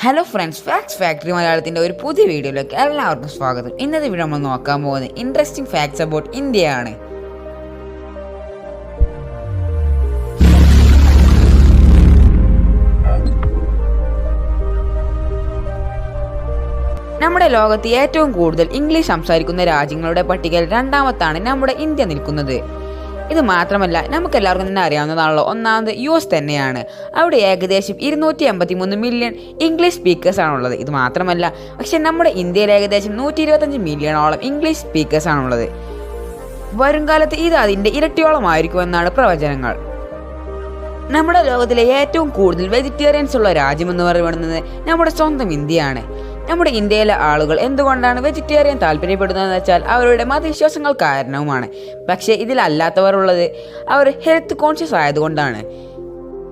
Hello friends, facts factory മലയാളത്തിൻ്റെ ഒരു പുതിയ വീഡിയോയിലേക്ക് എല്ലാവർക്കും സ്വാഗതം. ഇന്നത്തെ വീഡിയോ നമ്മൾ നോക്കാൻ പോകുന്നത് ഇൻട്രസ്റ്റിംഗ് ഫാക്ട്സ് അബൌട്ട് ഇന്ത്യയാണ്. നമ്മുടെ ലോകത്ത് ഏറ്റവും കൂടുതൽ ഇംഗ്ലീഷ് സംസാരിക്കുന്ന രാജ്യങ്ങളുടെ പട്ടികയിൽ രണ്ടാമത്താണ് നമ്മുടെ ഇന്ത്യ നിൽക്കുന്നത്. ഇത് മാത്രമല്ല, നമുക്കെല്ലാവർക്കും തന്നെ അറിയാവുന്നതാണല്ലോ, ഒന്നാമത് US തന്നെയാണ്. അവിടെ ഏകദേശം 283 മില്യൺ ഇംഗ്ലീഷ് സ്പീക്കേഴ്സ് ആണുള്ളത്. ഇത് മാത്രമല്ല, പക്ഷെ നമ്മുടെ ഇന്ത്യയിൽ ഏകദേശം 125 മില്യണോളം ഇംഗ്ലീഷ് സ്പീക്കേഴ്സ് ആണുള്ളത്. വരും കാലത്ത് ഇത് അതിൻ്റെ ഇരട്ടിയോളം ആയിരിക്കുമെന്നാണ് പ്രവചനങ്ങൾ. നമ്മുടെ ലോകത്തിലെ ഏറ്റവും കൂടുതൽ വെജിറ്റേറിയൻസ് ഉള്ള രാജ്യമെന്ന് പറയുന്നത് നമ്മുടെ സ്വന്തം ഇന്ത്യയാണ്. നമ്മുടെ ഇന്ത്യയിലെ ആളുകൾ എന്തുകൊണ്ടാണ് വെജിറ്റേറിയൻ താല്പര്യപ്പെടുന്നതെന്ന് വെച്ചാൽ അവരുടെ മതവിശ്വാസങ്ങൾ കാരണവുമാണ്. പക്ഷേ ഇതിലല്ലാത്തവർ ഉള്ളത് അവർ ഹെൽത്ത് കോൺഷ്യസ് ആയതുകൊണ്ടാണ്.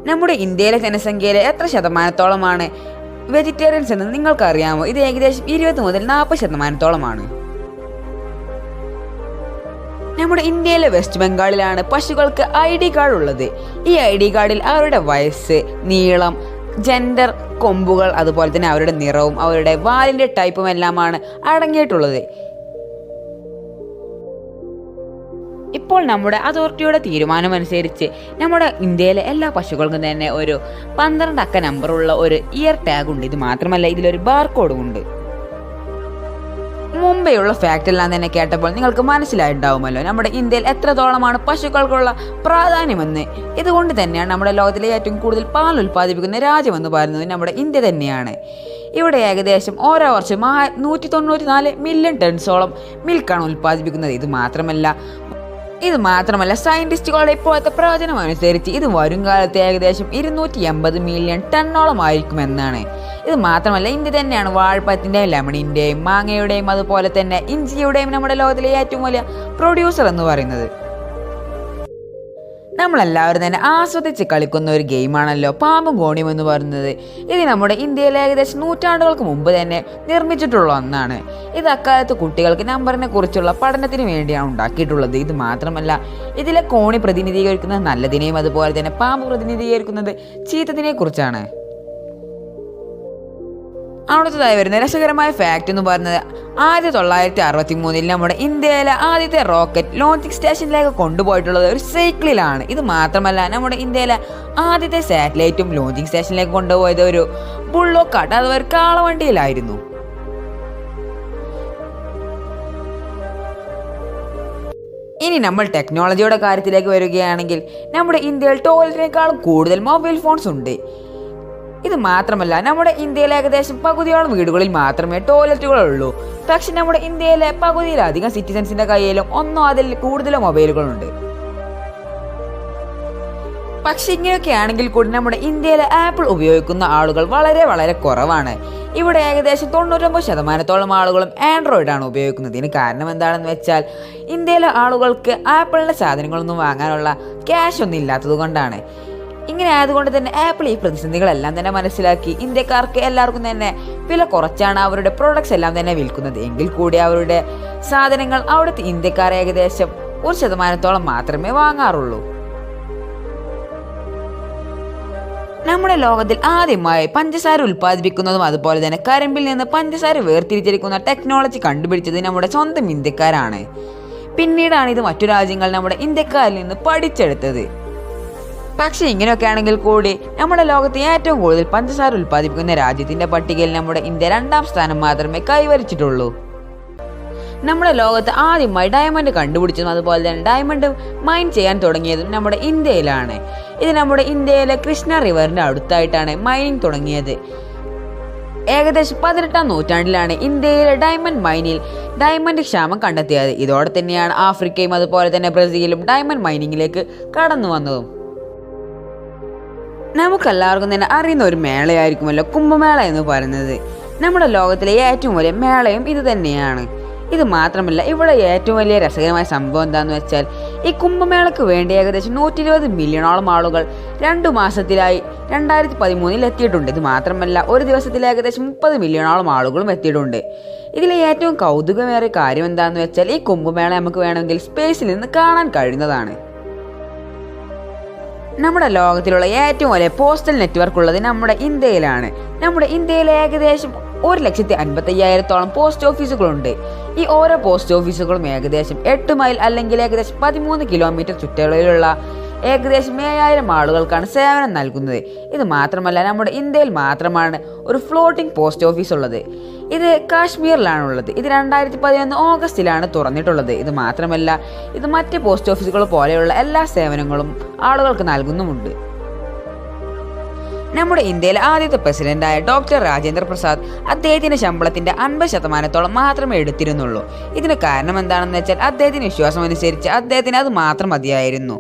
നമ്മുടെ ഇന്ത്യയിലെ ജനസംഖ്യയിലെ എത്ര ശതമാനത്തോളമാണ് വെജിറ്റേറിയൻസ് എന്ന് നിങ്ങൾക്കറിയാമോ? ഇത് ഏകദേശം 20 മുതൽ 40% നമ്മുടെ ഇന്ത്യയിലെ വെസ്റ്റ് ബംഗാളിലാണ് പശുക്കൾക്ക് ID കാർഡ് ഉള്ളത്. ഈ ID കാർഡിൽ അവരുടെ വയസ്സ്, നീളം, ജെൻഡർ, കൊമ്പുകൾ, അതുപോലെ തന്നെ അവരുടെ നിറവും അവരുടെ വാലിൻ്റെ ടൈപ്പും എല്ലാമാണ് അടങ്ങിയിട്ടുള്ളത്. ഇപ്പോൾ നമ്മുടെ അതോറിറ്റിയുടെ തീരുമാനമനുസരിച്ച് നമ്മുടെ ഇന്ത്യയിലെ എല്ലാ പശുക്കൾക്കും തന്നെ ഒരു 12 അക്ക നമ്പറുള്ള ഒരു ഇയർ ടാഗ് ഉണ്ട്. ഇത് മാത്രമല്ല, ഇതിലൊരു ബാർകോഡും ഉണ്ട്. മുമ്പെയുള്ള ഫാക്റ്റ് എല്ലാം തന്നെ കേട്ടപ്പോൾ നിങ്ങൾക്ക് മനസ്സിലായിട്ടുണ്ടാവുമല്ലോ നമ്മുടെ ഇന്ത്യയിൽ എത്രത്തോളമാണ് പശുക്കൾക്കുള്ള പ്രാധാന്യമെന്ന്. ഇതുകൊണ്ട് തന്നെയാണ് നമ്മുടെ ലോകത്തിലെ ഏറ്റവും കൂടുതൽ പാൽ ഉൽപ്പാദിപ്പിക്കുന്ന രാജ്യമെന്ന് പറയുന്നത് നമ്മുടെ ഇന്ത്യ തന്നെയാണ്. ഇവിടെ ഏകദേശം ഓരോ വർഷം 194 മില്യൺ ടൺസോളം മിൽക്കാണ് ഉൽപ്പാദിപ്പിക്കുന്നത്. ഇത് മാത്രമല്ല സയന്റിസ്റ്റുകളുടെ ഇപ്പോഴത്തെ പ്രവചനം അനുസരിച്ച് ഇത് വരും കാലത്ത് ഏകദേശം 280 മില്യൺ ടണ്ണോളം ആയിരിക്കുമെന്നാണ്. ഇത് മാത്രമല്ല, ഇന്ത്യ തന്നെയാണ് വാഴപ്പഴത്തിൻ്റെയും ലെമണിൻ്റെയും മാങ്ങയുടെയും അതുപോലെ തന്നെ ഇഞ്ചിയുടെയും നമ്മുടെ ലോകത്തിലെ ഏറ്റവും വലിയ പ്രൊഡ്യൂസർ എന്ന് പറയുന്നത്. നമ്മളെല്ലാവരും തന്നെ ആസ്വദിച്ച് കളിക്കുന്ന ഒരു ഗെയിമാണല്ലോ പാമ്പും കോണിയും എന്ന് പറയുന്നത്. ഇത് നമ്മുടെ ഇന്ത്യയിൽ ഏകദേശം നൂറ്റാണ്ടുകൾക്ക് മുമ്പ് തന്നെ നിർമ്മിച്ചിട്ടുള്ള ഒന്നാണ്. ഇത് അക്കാലത്ത് കുട്ടികൾക്ക് നമ്പറിനെ കുറിച്ചുള്ള പഠനത്തിന് വേണ്ടിയാണ് ഉണ്ടാക്കിയിട്ടുള്ളത്. ഇത് മാത്രമല്ല, ഇതിലെ കോണി പ്രതിനിധീകരിക്കുന്നത് നല്ലതിനെയും അതുപോലെ തന്നെ പാമ്പ് പ്രതിനിധീകരിക്കുന്നത് ചീത്തതിനെ കുറിച്ചാണ്. അടുത്തതായി വരുന്ന രസകരമായ ഫാക്റ്റ് എന്ന് പറയുന്നത് 1963 നമ്മുടെ ഇന്ത്യയിലെ ആദ്യത്തെ റോക്കറ്റ് ലോഞ്ചിങ് സ്റ്റേഷനിലേക്ക് കൊണ്ടുപോയിട്ടുള്ളത് ഒരു സൈക്കിളിലാണ്. ഇത് മാത്രമല്ല, നമ്മുടെ ഇന്ത്യയിലെ ആദ്യത്തെ സാറ്റലൈറ്റും ലോഞ്ചിങ് സ്റ്റേഷനിലേക്ക് കൊണ്ടുപോയത് ഒരു ബുള്ളോക്ക് കാട്ട് അഥവാ ഒരു കാളവണ്ടിയിലായിരുന്നു. ഇനി നമ്മൾ ടെക്നോളജിയുടെ കാര്യത്തിലേക്ക് വരികയാണെങ്കിൽ നമ്മുടെ ഇന്ത്യയിൽ ടോയ്ലറ്റിനേക്കാളും കൂടുതൽ മൊബൈൽ ഫോൺസ് ഉണ്ട്. ഇത് മാത്രമല്ല, നമ്മുടെ ഇന്ത്യയിൽ ഏകദേശം പകുതിയോളം വീടുകളിൽ മാത്രമേ ടോയ്ലറ്റുകളുള്ളൂ. പക്ഷെ നമ്മുടെ ഇന്ത്യയിലെ പകുതിയിലധികം സിറ്റിസൺസിന്റെ കയ്യിലും ഒന്നോ അതിൽ കൂടുതലോ മൊബൈലുകളുണ്ട്. പക്ഷെ ഇങ്ങനെയൊക്കെ ആണെങ്കിൽ കൂടി നമ്മുടെ ഇന്ത്യയിലെ ആപ്പിൾ ഉപയോഗിക്കുന്ന ആളുകൾ വളരെ വളരെ കുറവാണ്. ഇവിടെ ഏകദേശം 99% ആളുകളും ആൻഡ്രോയിഡാണ് ഉപയോഗിക്കുന്നത്. ഇതിന് കാരണം എന്താണെന്ന് വെച്ചാൽ ഇന്ത്യയിലെ ആളുകൾക്ക് ആപ്പിളിൻ്റെ സാധനങ്ങളൊന്നും വാങ്ങാനുള്ള ക്യാഷ് ഒന്നും ഇല്ലാത്തത് കൊണ്ടാണ്. ഇങ്ങനെ ആയതുകൊണ്ട് തന്നെ ആപ്പിൾ ഈ പ്രതിസന്ധികളെല്ലാം തന്നെ മനസ്സിലാക്കി ഇന്ത്യക്കാർക്ക് എല്ലാവർക്കും തന്നെ വില കുറച്ചാണ് അവരുടെ പ്രോഡക്ട്സ് എല്ലാം തന്നെ വിൽക്കുന്നത്. എങ്കിൽ കൂടി അവരുടെ സാധനങ്ങൾ അവിടുത്തെ ഇന്ത്യക്കാർ ഏകദേശം 1% മാത്രമേ വാങ്ങാറുള്ളൂ. നമ്മുടെ ലോകത്തിൽ ആദ്യമായി പഞ്ചസാര ഉൽപ്പാദിപ്പിക്കുന്നതും അതുപോലെ തന്നെ കരിമ്പിൽ നിന്ന് പഞ്ചസാര വേർതിരിച്ചെടുക്കുന്ന ടെക്നോളജി കണ്ടുപിടിച്ചത് നമ്മുടെ സ്വന്തം ഇന്ത്യക്കാരാണ്. പിന്നീടാണ് ഇത് മറ്റു രാജ്യങ്ങൾ നമ്മുടെ ഇന്ത്യക്കാരിൽ നിന്ന് പഠിച്ചെടുത്തത്. പക്ഷേ ഇങ്ങനെയൊക്കെ ആണെങ്കിൽ കൂടി നമ്മുടെ ലോകത്ത് ഏറ്റവും കൂടുതൽ പഞ്ചസാര ഉൽപ്പാദിപ്പിക്കുന്ന രാജ്യത്തിന്റെ പട്ടികയിൽ നമ്മുടെ ഇന്ത്യ 2ാം സ്ഥാനം മാത്രമേ കൈവരിച്ചിട്ടുള്ളൂ. നമ്മുടെ ലോകത്ത് ആദ്യമായി ഡയമണ്ട് കണ്ടുപിടിച്ചതും അതുപോലെ തന്നെ ഡയമണ്ട് മൈൻ ചെയ്യാൻ തുടങ്ങിയതും നമ്മുടെ ഇന്ത്യയിലാണ്. ഇത് നമ്മുടെ ഇന്ത്യയിലെ കൃഷ്ണ റിവറിന്റെ അടുത്തായിട്ടാണ് മൈനിങ് തുടങ്ങിയത്. ഏകദേശം 18ാം നൂറ്റാണ്ടിലാണ് ഇന്ത്യയിലെ ഡയമണ്ട് മൈനിൽ ഡയമണ്ട് ക്ഷാമം കണ്ടെത്തിയത്. ഇതോടെ തന്നെയാണ് ആഫ്രിക്കയും അതുപോലെ തന്നെ ബ്രസീലും ഡയമണ്ട് മൈനിങ്ങിലേക്ക് കടന്നു വന്നതും. നമുക്കെല്ലാവർക്കും തന്നെ അറിയുന്ന ഒരു മേളയായിരിക്കുമല്ലോ കുംഭമേള എന്ന് പറയുന്നത്. നമ്മുടെ ലോകത്തിലെ ഏറ്റവും വലിയ മേളയും ഇത് തന്നെയാണ്. ഇത് മാത്രമല്ല, ഇവിടെ ഏറ്റവും വലിയ രസകരമായ സംഭവം എന്താണെന്ന് വെച്ചാൽ ഈ കുംഭമേളയ്ക്ക് വേണ്ടി ഏകദേശം 120 മില്യണോളം ആളുകൾ 2 മാസത്തിലായി 2013 എത്തിയിട്ടുണ്ട്. ഇത് മാത്രമല്ല, ഒരു ദിവസത്തിൽ ഏകദേശം 30 മില്യണോളം ആളുകളും എത്തിയിട്ടുണ്ട്. ഇതിലെ ഏറ്റവും കൗതുകമേറിയ കാര്യം എന്താണെന്ന് വെച്ചാൽ ഈ കുംഭമേള നമുക്ക് വേണമെങ്കിൽ സ്പേസിൽ നിന്ന് കാണാൻ കഴിയുന്നതാണ്. നമ്മുടെ ലോകത്തിലുള്ള ഏറ്റവും വലിയ പോസ്റ്റൽ നെറ്റ്വർക്ക് ഉള്ളത് നമ്മുടെ ഇന്ത്യയിലാണ്. നമ്മുടെ ഇന്ത്യയിൽ ഏകദേശം 1,55,000-ഓളം പോസ്റ്റ് ഓഫീസുകളുണ്ട്. ഈ ഓരോ പോസ്റ്റ് ഓഫീസുകളും ഏകദേശം 8 മൈൽ അല്ലെങ്കിൽ ഏകദേശം 13 കിലോമീറ്റർ ചുറ്റളവിലുള്ള ഏകദേശം 7,000 ആളുകൾക്കാണ് സേവനം നൽകുന്നത്. ഇത് മാത്രമല്ല, നമ്മുടെ ഇന്ത്യയിൽ മാത്രമാണ് ഒരു ഫ്ലോട്ടിംഗ് പോസ്റ്റ് ഓഫീസ് ഉള്ളത്. ഇത് കാശ്മീരിലാണുള്ളത്. ഇത് 2011 ഓഗസ്റ്റിലാണ് തുറന്നിട്ടുള്ളത്. ഇത് മാത്രമല്ല, ഇത് മറ്റ് പോസ്റ്റ് ഓഫീസുകൾ പോലെയുള്ള എല്ലാ സേവനങ്ങളും ആളുകൾക്ക് നൽകുന്നുമുണ്ട്. നമ്മുടെ ഇന്ത്യയിലെ ആദ്യത്തെ പ്രസിഡന്റായ ഡോക്ടർ രാജേന്ദ്ര പ്രസാദ് അദ്ദേഹത്തിന്റെ ശമ്പളത്തിന്റെ 50% മാത്രമേ എടുത്തിരുന്നുള്ളൂ. ഇതിന് കാരണം എന്താണെന്ന് വെച്ചാൽ അദ്ദേഹത്തിന് വിശ്വാസമനുസരിച്ച് അദ്ദേഹത്തിന് അത് മാത്രം മതിയായിരുന്നു.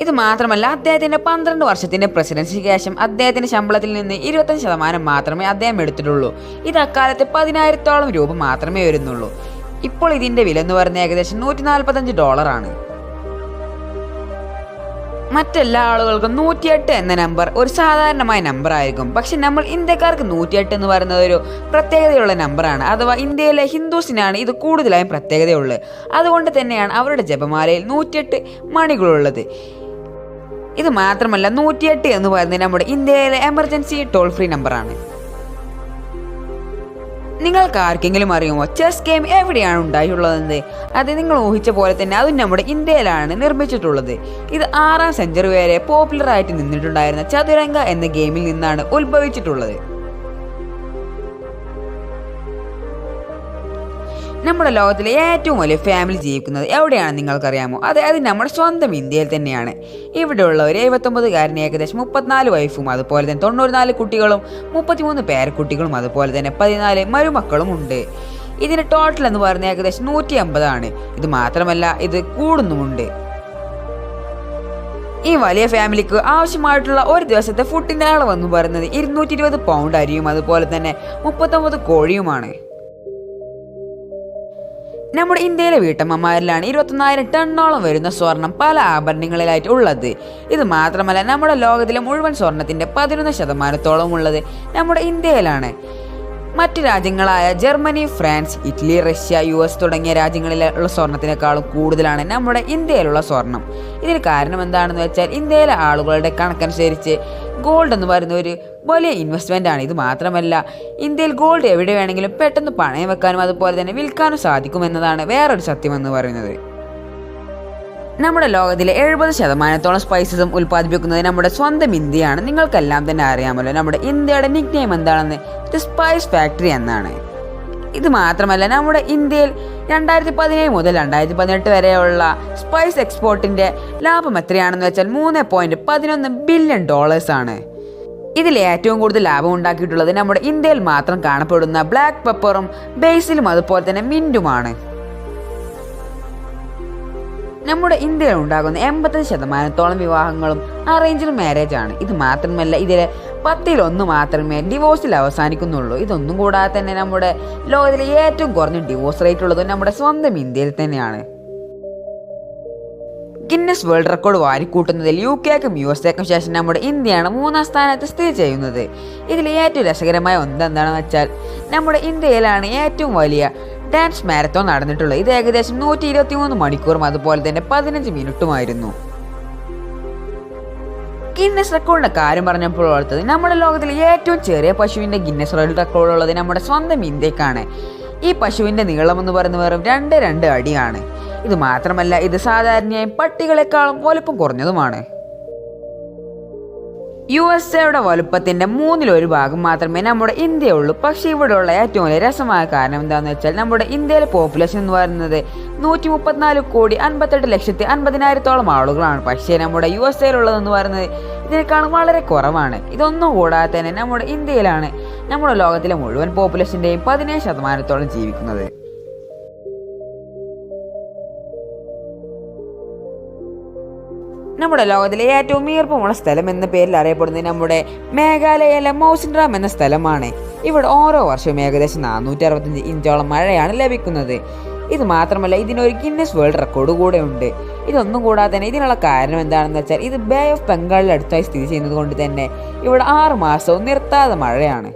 ഇത് മാത്രമല്ല, അദ്ദേഹത്തിന്റെ 12 വർഷത്തിന്റെ പ്രസിഡൻസിക്ക് ശേഷം അദ്ദേഹത്തിന്റെ ശമ്പളത്തിൽ നിന്ന് 25% മാത്രമേ അദ്ദേഹം എടുത്തിട്ടുള്ളൂ. ഇത് അക്കാലത്ത് 10,000-ഓളം രൂപ മാത്രമേ വരുന്നുള്ളൂ. ഇപ്പോൾ ഇതിന്റെ വില എന്ന് പറയുന്നത് ഏകദേശം $145 ആണ്. മറ്റെല്ലാ ആളുകൾക്കും 108 എന്ന നമ്പർ ഒരു സാധാരണമായ നമ്പർ ആയിരിക്കും. പക്ഷെ നമ്മൾ ഇന്ത്യക്കാർക്ക് 108 എന്ന് പറയുന്നത് ഒരു പ്രത്യേകതയുള്ള നമ്പറാണ്. അഥവാ ഇന്ത്യയിലെ ഹിന്ദുസിനാണ് ഇത് കൂടുതലായും പ്രത്യേകതയുള്ളത്. അതുകൊണ്ട് തന്നെയാണ് അവരുടെ ജപമാലയിൽ 108 മണികളുള്ളത്. ഇത് മാത്രമല്ല, 108 എന്ന് പറയുന്നത് നമ്മുടെ ഇന്ത്യയിലെ എമർജൻസി ടോൾ ഫ്രീ നമ്പറാണ്. നിങ്ങൾക്ക് ആർക്കെങ്കിലും അറിയുമോ ചെസ് ഗെയിം എവിടെയാണ് ഉണ്ടായിട്ടുള്ളതെന്ന്? അത് നിങ്ങൾ ഊഹിച്ച പോലെ തന്നെ അതും നമ്മുടെ ഇന്ത്യയിലാണ് നിർമ്മിച്ചിട്ടുള്ളത്. ഇത് 6ാം സെഞ്ചുറി വരെ പോപ്പുലർ ആയിട്ട് നിന്നിട്ടുണ്ടായിരുന്ന ചതുരംഗ എന്ന ഗെയിമിൽ നിന്നാണ് ഉത്ഭവിച്ചിട്ടുള്ളത്. നമ്മുടെ ലോകത്തിലെ ഏറ്റവും വലിയ ഫാമിലി ജീവിക്കുന്നത് എവിടെയാണ് നിങ്ങൾക്കറിയാമോ? അത് നമ്മുടെ സ്വന്തം ഇന്ത്യയിൽ തന്നെയാണ്. ഇവിടെയുള്ള ഒരു 79കാരന് ഏകദേശം 34 വൈഫും അതുപോലെ തന്നെ 94 കുട്ടികളും 33 പേരക്കുട്ടികളും അതുപോലെ തന്നെ 14 മരുമക്കളും ഉണ്ട്. ഇതിന് ടോട്ടൽ എന്ന് പറയുന്നത് ഏകദേശം 150 ആണ്. ഇത് മാത്രമല്ല, ഇത് കൂടുന്നുമുണ്ട്. ഈ വലിയ ഫാമിലിക്ക് ആവശ്യമായിട്ടുള്ള ഒരു ദിവസത്തെ ഫുഡിൻ്റെ അളവെന്ന് പറയുന്നത് 220 പൗണ്ട് അരിയും അതുപോലെ തന്നെ 39 കോഴിയുമാണ്. നമ്മുടെ ഇന്ത്യയിലെ വീട്ടമ്മമാരിലാണ് 21,000 ടണ്ണോളം വരുന്ന സ്വർണം പല ആഭരണങ്ങളിലായിട്ട് ഉള്ളത്. ഇത് മാത്രമല്ല, നമ്മുടെ ലോകത്തിലെ മുഴുവൻ സ്വർണത്തിൻ്റെ 11% ഉള്ളത് നമ്മുടെ ഇന്ത്യയിലാണ്. മറ്റ് രാജ്യങ്ങളായ Germany, France, Italy, Russia, US തുടങ്ങിയ രാജ്യങ്ങളിലുള്ള സ്വർണത്തിനേക്കാളും കൂടുതലാണ് നമ്മുടെ ഇന്ത്യയിലുള്ള സ്വർണം. ഇതിന് കാരണം എന്താണെന്ന് വെച്ചാൽ, ഇന്ത്യയിലെ ആളുകളുടെ കണക്കനുസരിച്ച് ഗോൾഡ് എന്ന് പറയുന്ന ഒരു വലിയ ഇൻവെസ്റ്റ്മെൻ്റ് ആണ്. ഇത് മാത്രമല്ല, ഇന്ത്യയിൽ ഗോൾഡ് എവിടെ വേണമെങ്കിലും പെട്ടെന്ന് പണയം വെക്കാനും അതുപോലെ തന്നെ വിൽക്കാനും സാധിക്കുമെന്നതാണ് വേറൊരു സത്യമെന്ന് പറയുന്നത്. നമ്മുടെ ലോകത്തിലെ 70%-ഓളം സ്പൈസസും ഉൽപ്പാദിപ്പിക്കുന്നത് നമ്മുടെ സ്വന്തം ഇന്ത്യയാണ്. നിങ്ങൾക്കെല്ലാം തന്നെ അറിയാമല്ലോ നമ്മുടെ ഇന്ത്യയുടെ നിക് നെയിം എന്താണെന്ന്. ഇത് സ്പൈസ് ഫാക്ടറി എന്നാണ്. ഇത് മാത്രമല്ല, നമ്മുടെ ഇന്ത്യയിൽ 2017 മുതൽ 2018 വരെയുള്ള സ്പൈസ് എക്സ്പോർട്ടിൻ്റെ ലാഭം എത്രയാണെന്ന് വെച്ചാൽ $3.11 ബില്യൺ ആണ്. ഇതിൽ ഏറ്റവും കൂടുതൽ ലാഭം ഉണ്ടാക്കിയിട്ടുള്ളത് നമ്മുടെ ഇന്ത്യയിൽ മാത്രം കാണപ്പെടുന്ന ബ്ലാക്ക് പെപ്പറും ബേസിലും അതുപോലെ തന്നെ മിൻറ്റുമാണ്. നമ്മുടെ ഇന്ത്യയിൽ ഉണ്ടാകുന്ന 85%-ഓളം വിവാഹങ്ങളും അറേഞ്ച്ഡ് മാരേജ് ആണ്. ഇത് മാത്രമല്ല, ഇതിൽ 10-1 മാത്രമേ ഡിവോഴ്സിൽ അവസാനിക്കുന്നുള്ളൂ. ഇതൊന്നും കൂടാതെ തന്നെ നമ്മുടെ ലോകത്തിലെ ഏറ്റവും കുറഞ്ഞ ഡിവോഴ്സ് റേറ്റ് ഉള്ളതും നമ്മുടെ സ്വന്തം ഇന്ത്യയിൽ തന്നെയാണ്. ഗിന്നസ് വേൾഡ് റെക്കോർഡ് വാരിക്കൂട്ടുന്നതിൽ UK-ക്കും USA-ക്കും ശേഷം നമ്മുടെ ഇന്ത്യയാണ് 3ാം സ്ഥാനത്ത് സ്ഥിതി ചെയ്യുന്നത്. ഇതിൽ ഏറ്റവും രസകരമായ ഒന്നെന്താണെന്ന് വെച്ചാൽ, നമ്മുടെ ഇന്ത്യയിലാണ് ഏറ്റവും വലിയ ഡാൻസ് മാരത്തോൺ നടന്നിട്ടുള്ളത്. ഇത് ഏകദേശം 123 മണിക്കൂറും അതുപോലെ തന്നെ 15 മിനിറ്റുമായിരുന്നു. ഗിന്നസ് റെക്കോർഡിന്റെ കാര്യം പറഞ്ഞപ്പോൾ ഓർത്തത്, നമ്മുടെ ലോകത്തിലെ ഏറ്റവും ചെറിയ പശുവിന്റെ ഗിന്നസ് വേൾഡ് റെക്കോർഡ് ഉള്ളത് നമ്മുടെ സ്വന്തം ഇന്ത്യക്കാണ്. ഈ പശുവിന്റെ നീളം എന്ന് പറയുന്നത് വെറും 2 അടിയാണ്. ഇത് മാത്രമല്ല, ഇത് സാധാരണയായി പട്ടികളെക്കാളും വലുപ്പം കുറഞ്ഞതുമാണ്. USA-യുടെ വലുപ്പത്തിൻ്റെ 1/3 ഭാഗം മാത്രമേ നമ്മുടെ ഇന്ത്യയുള്ളൂ. പക്ഷേ ഇവിടെയുള്ള ഏറ്റവും വലിയ രസമായ കാരണം എന്താണെന്ന് വെച്ചാൽ, നമ്മുടെ ഇന്ത്യയിലെ പോപ്പുലേഷൻ എന്ന് പറയുന്നത് 134,58,50,000 ആളുകളാണ്. പക്ഷേ നമ്മുടെ USA-യിലുള്ളതെന്ന് പറയുന്നത് ഇതിനേക്കാളും വളരെ കുറവാണ്. ഇതൊന്നും കൂടാതെ തന്നെ നമ്മുടെ ഇന്ത്യയിലാണ് നമ്മുടെ ലോകത്തിലെ മുഴുവൻ പോപ്പുലേഷൻ്റെയും 17% ജീവിക്കുന്നത്. നമ്മുടെ ലോകത്തിലെ ഏറ്റവും ഈർപ്പമുള്ള സ്ഥലം എന്ന പേരിൽ അറിയപ്പെടുന്നത് നമ്മുടെ മേഘാലയയിലെ മൗസിൻറാം എന്ന സ്ഥലമാണ്. ഇവിടെ ഓരോ വർഷവും ഏകദേശം 465 ഇഞ്ചോളം മഴയാണ് ലഭിക്കുന്നത്. ഇത് മാത്രമല്ല, ഇതിനൊരു ഗിന്നസ് വേൾഡ് റെക്കോർഡ് കൂടെ ഉണ്ട്. ഇതൊന്നും കൂടാതെ തന്നെ ഇതിനുള്ള കാരണം എന്താണെന്ന് വെച്ചാൽ, ഇത് ബേ ഓഫ് ബംഗാളിൽ അടുത്തായി സ്ഥിതി ചെയ്യുന്നത് കൊണ്ട് തന്നെ ഇവിടെ 6 മാസവും നിർത്താതെ മഴയാണ്.